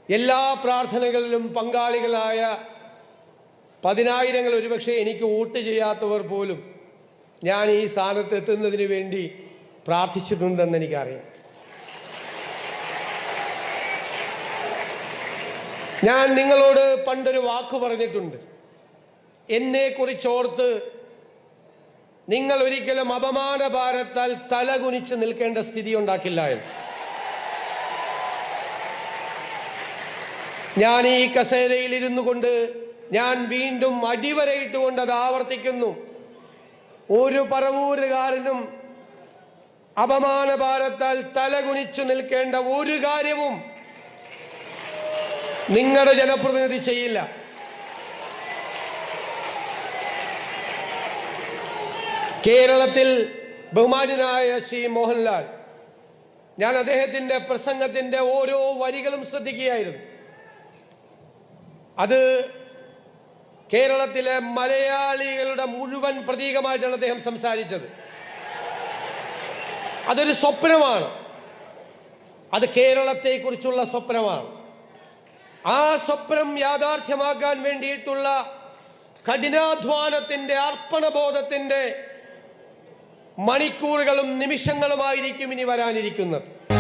എല്ലാ പ്രാർത്ഥനകളിലും പങ്കാളികളായ പതിനായിരങ്ങൾ, ഒരുപക്ഷെ എനിക്ക് വോട്ട് ചെയ്യാത്തവർ പോലും ഞാൻ ഈ സ്ഥാനത്ത് എത്തുന്നതിന് വേണ്ടി പ്രാർത്ഥിച്ചിട്ടുണ്ടെന്ന് എനിക്കറിയാം. ഞാൻ നിങ്ങളോട് പണ്ടൊരു വാക്ക് പറഞ്ഞിട്ടുണ്ട്. എന്നെക്കുറിച്ചോർത്ത് നിങ്ങൾ ഒരിക്കലും അപമാനഭാരത്താൽ തലകുനിച്ച് നിൽക്കേണ്ട സ്ഥിതി ഉണ്ടാക്കില്ല എന്ന്. ഞാൻ ഈ കസേരയിൽ ഇരുന്നു കൊണ്ട് ഞാൻ വീണ്ടും അടിവരയിട്ടുകൊണ്ട് അത് ആവർത്തിക്കുന്നു. ഒരു പറവൂരുകാരനും അപമാനഭാരത്താൽ തലകുനിച്ചു നിൽക്കേണ്ട ഒരു കാര്യവും നിങ്ങളുടെ ജനപ്രതിനിധി ചെയ്യില്ല. കേരളത്തിൽ ബഹുമാന്യനായ ശ്രീ മോഹൻലാൽ, ഞാൻ അദ്ദേഹത്തിന്റെ പ്രസംഗത്തിന്റെ ഓരോ വരികളും ശ്രദ്ധിക്കുകയായിരുന്നു. അത് കേരളത്തിലെ മലയാളികളുടെ മുഴുവൻ പ്രതീകമായിട്ടാണ് അദ്ദേഹം സംസാരിച്ചത്. അതൊരു സ്വപ്നമാണ്. അത് കേരളത്തെക്കുറിച്ചുള്ള സ്വപ്നമാണ്. ആ സ്വപ്നം യാഥാർത്ഥ്യമാക്കാൻ വേണ്ടിയിട്ടുള്ള കഠിനാധ്വാനത്തിന്റെ, അർപ്പണബോധത്തിന്റെ മണിക്കൂറുകളും നിമിഷങ്ങളുമായിരിക്കും ഇനി വരാനിരിക്കുന്നത്.